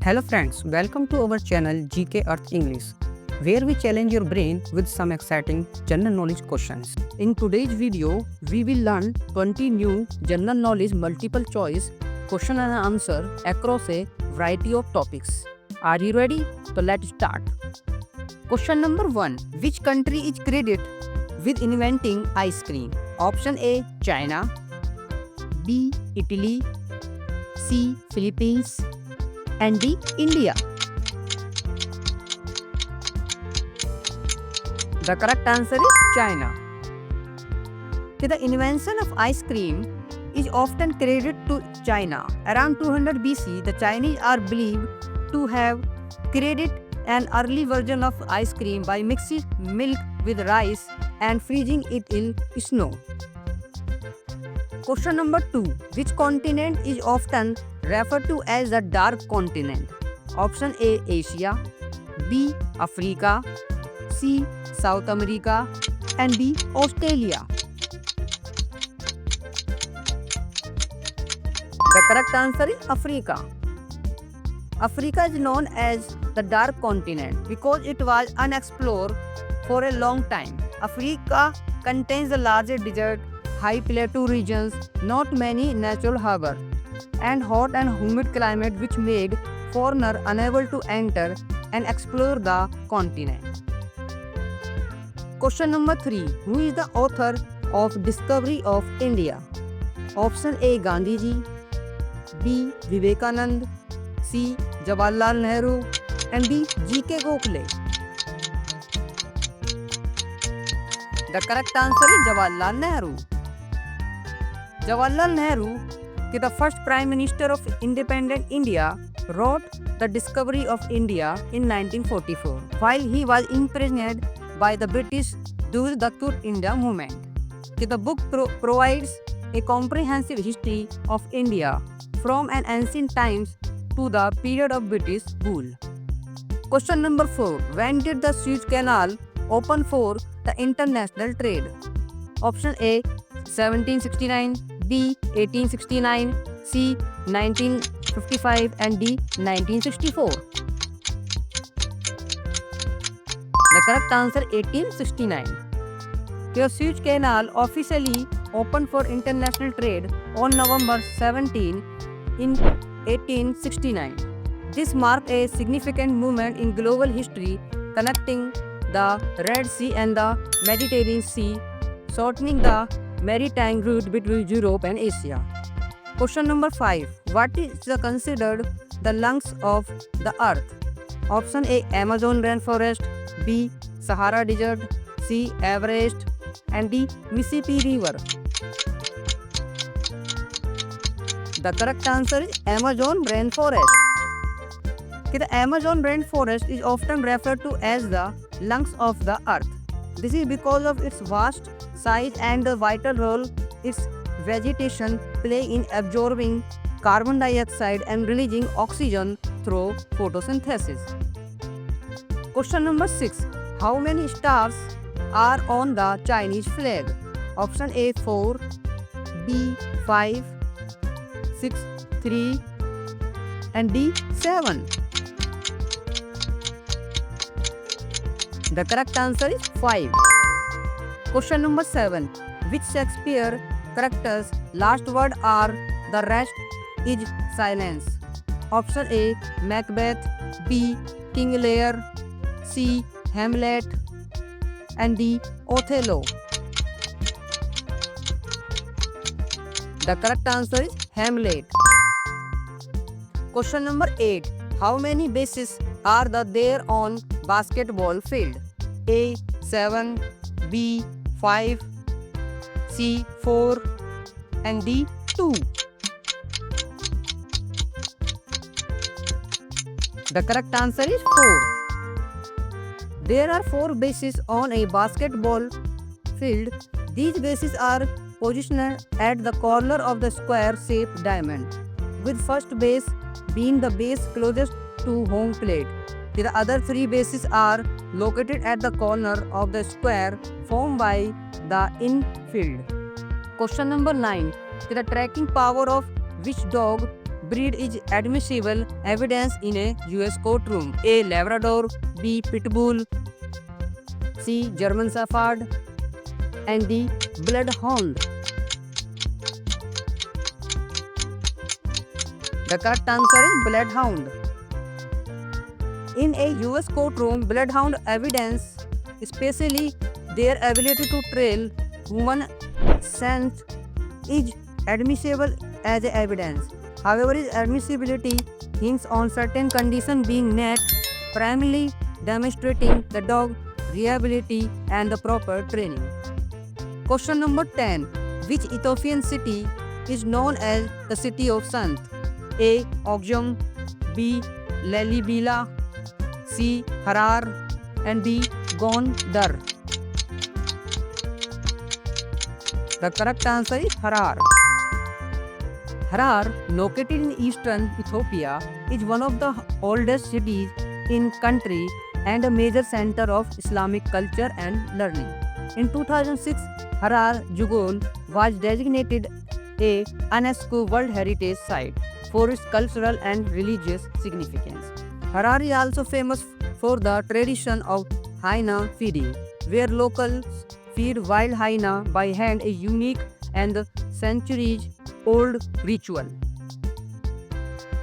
Hello friends, welcome to our channel GK Earth English, where we challenge your brain with some exciting general knowledge questions. In today's video, we will learn 20 new general knowledge multiple choice question and answer across a variety of topics. Are you ready? So let's start. Question number 1. Which country is credited with inventing ice cream? Option A, China. B, Italy. C, Philippines. And D, India. The correct answer is China. The invention of ice cream is often credited to China. Around 200 BC, the Chinese are believed to have created an early version of ice cream by mixing milk with rice and freezing it in snow. Question number 2. Which continent is often referred to as the dark continent? Option A, Asia. B, Africa. C, South America. And D, Australia. The correct answer is Africa. Africa is known as the dark continent because it was unexplored for a long time. Africa contains the largest desert, high plateau regions, not many natural harbors, and hot and humid climate which made foreigners unable to enter and explore the continent. Question number 3. Who is the author of Discovery of India? Option A, Gandhiji. B, Vivekanand. C, Jawaharlal Nehru. And D, G.K. Gokhale. The correct answer is Jawaharlal Nehru. Jawaharlal Nehru, the first Prime Minister of independent India, wrote The Discovery of India in 1944 while he was imprisoned by the British during the Quit India movement. The book provides a comprehensive history of India from an ancient times to the period of British rule. Question number 4. When did the Suez Canal open for the international trade? Option A, 1769. B, 1869, C, 1955 and D, 1964. The correct answer 1869. The Suez Canal officially opened for international trade on November 17 in 1869. This marked a significant movement in global history connecting the Red Sea and the Mediterranean Sea, shortening the maritime route between Europe and Asia. Question number 5. What is considered the lungs of the earth? Option A, Amazon rainforest. B, Sahara desert. C, Everest. And D, Mississippi river. The correct answer is Amazon rainforest. The Amazon rainforest is often referred to as the lungs of the earth. This is because of its vast size and the vital role its vegetation play in absorbing carbon dioxide and releasing oxygen through photosynthesis. Question number 6. How many stars are on the Chinese flag? Option A, 4. B, 5. 6, 3. And D, 7. The correct answer is 5. Question number 7. Which Shakespeare character's last word are the rest is silence? Option A, Macbeth. B, King Lear. C, Hamlet. And D, Othello. The correct answer is Hamlet. Question number 8. How many bases are there on basketball field? A, 7. B, 5. C, 4. And D, 2. The correct answer is 4. There are 4 bases on a basketball field. These bases are positioned at the corner of the square-shaped diamond, with first base being the base closest to home plate. The other 3 bases are located at the corner of the square formed by the infield. Question number 9. The tracking power of which dog breed is admissible evidence in a US courtroom? A. Labrador, B. Pitbull, C. German Shepherd, and D. Bloodhound. The correct answer is Bloodhound. In a US courtroom, Bloodhound evidence, especially their ability to trail human scent, is admissible as evidence. However, its admissibility hinges on certain conditions being met, primarily demonstrating the dog reliability and the proper training. Question number 10. Which Ethiopian city is known as the City of Sant? A. Ogjum, B. Lalibela, C. Harar, and D. Gondar. The correct answer is Harar. Harar, located in eastern Ethiopia, is one of the oldest cities in country and a major center of Islamic culture and learning. In 2006, Harar Jugon was designated a UNESCO World Heritage Site for its cultural and religious significance. Harar is also famous for the tradition of hyena feeding, where locals feed wild hyena by hand, a unique and centuries-old ritual.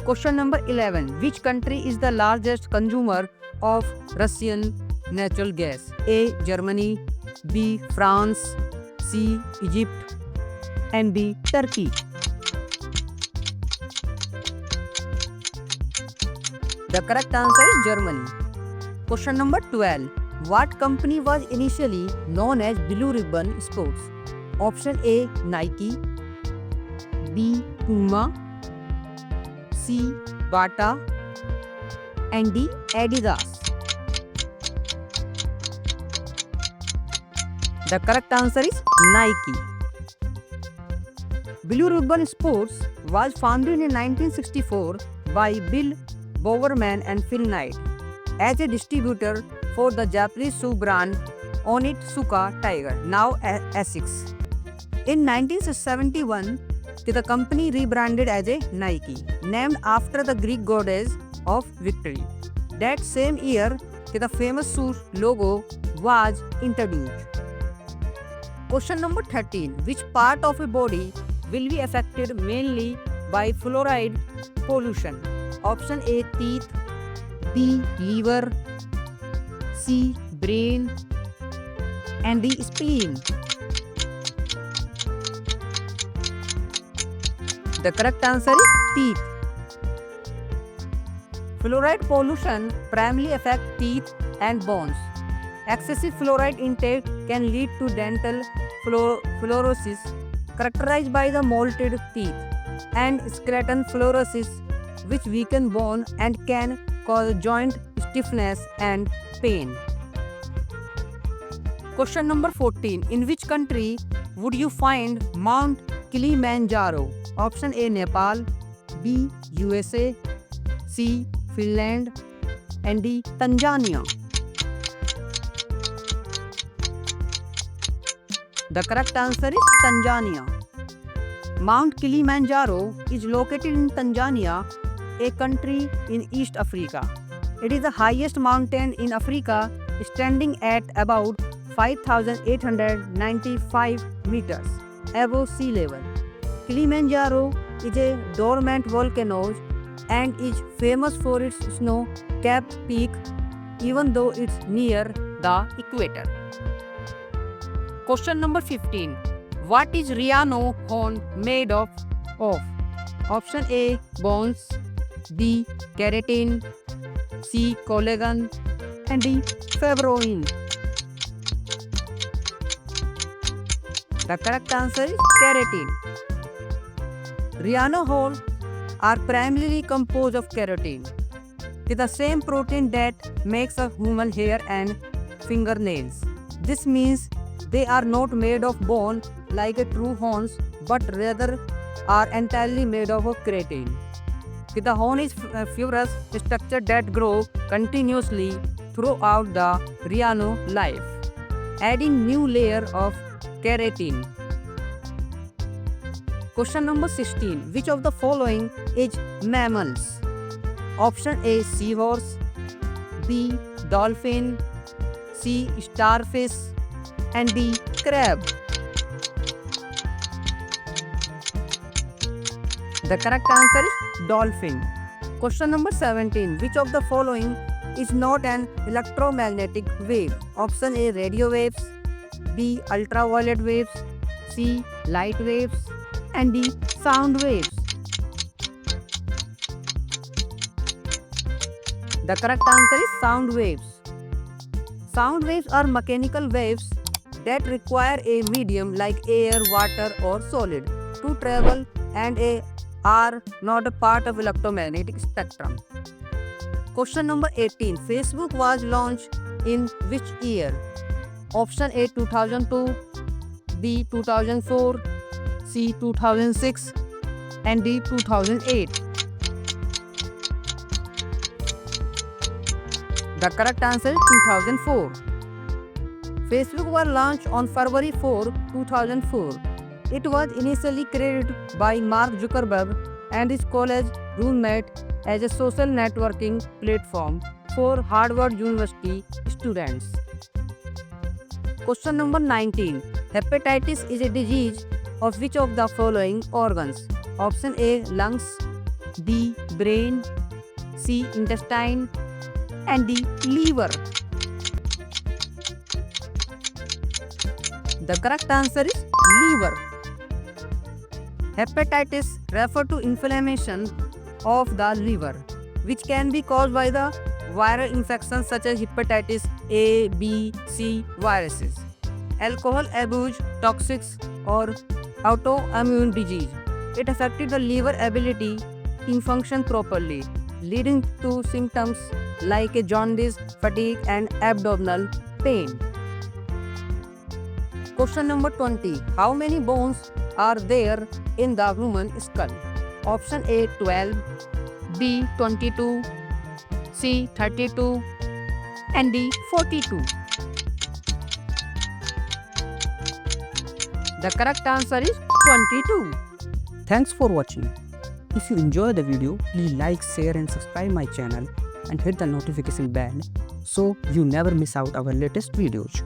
Question number 11. Which country is the largest consumer of Russian natural gas? A. Germany, B. France, C. Egypt, and D. Turkey. The correct answer is Germany. Question number 12. What company was initially known as Blue Ribbon Sports? Option A. Nike, B. Puma, C. Bata, and D. Adidas. The correct answer is Nike. Blue Ribbon Sports was founded in 1964 by Bill Bowerman and Phil Knight as a distributor for the Japanese shoe brand Onitsuka Tiger, now Asics. In 1971, the company rebranded as a Nike, named after the Greek goddess of victory. That same year, the famous shoe logo was introduced. Question number 13. Which part of a body will be affected mainly by fluoride pollution? Option A. Teeth, B. Liver, C. Brain, and D. Spleen. The correct answer is teeth. Fluoride pollution primarily affects teeth and bones. Excessive fluoride intake can lead to dental fluorosis, characterized by the molted teeth, and skeletal fluorosis, which weaken bone and can cause joint stiffness and pain. Question number 14. In which country would you find Mount Kilimanjaro? Option A. Nepal, B. USA, C. Finland, and D. Tanzania. The correct answer is Tanzania. Mount Kilimanjaro is located in Tanzania, a country in East Africa. It is the highest mountain in Africa, standing at about 5,895 meters above sea level. Kilimanjaro is a dormant volcano and is famous for its snow-capped peak, even though it's near the equator. Question number 15. What is rhino horn made of? Option A. Bones, B. Keratin, C. Collagen, and D. Fibroin. The correct answer is keratin. Rhino horns are primarily composed of keratin, with the same protein that makes a human hair and fingernails. This means they are not made of bone like a true horns, but rather are entirely made of keratin. The horn is a fibrous structure that grows continuously throughout the rhino life, adding new layer of keratin. Question number 16. Which of the following is mammals? Option A seahorse, B dolphin, C starfish, and D crab. The correct answer is dolphin. Question number 17. Which of the following is not an electromagnetic wave? Option A radio waves, B ultraviolet waves, C light waves, and D sound waves. The correct answer is sound waves. Sound waves are mechanical waves that require a medium like air, water, or solid to travel and are not a part of electromagnetic spectrum. Question number 18. Facebook was launched in which year? Option A 2002, B 2004, C 2006, and D 2008. The correct answer is 2004. Facebook was launched on February 4, 2004. It was initially created by Mark Zuckerberg and his college roommate as a social networking platform for Harvard University students. Question number 19. Hepatitis is a disease of which of the following organs? Option A lungs, B brain, C intestine, and D liver. The correct answer is liver. Hepatitis refers to inflammation of the liver, which can be caused by the viral infections such as hepatitis A, B, C viruses, alcohol abuse, toxics, or autoimmune disease. It affected the liver ability to function properly, leading to symptoms like a jaundice, fatigue, and abdominal pain. Question number 20. How many bones are there in the human skull? Option A 12, B 22, C 32, and D 42. The correct answer is 22. Thanks for watching. If you enjoy the video, please like, share and subscribe my channel and hit the notification bell so you never miss out our latest videos.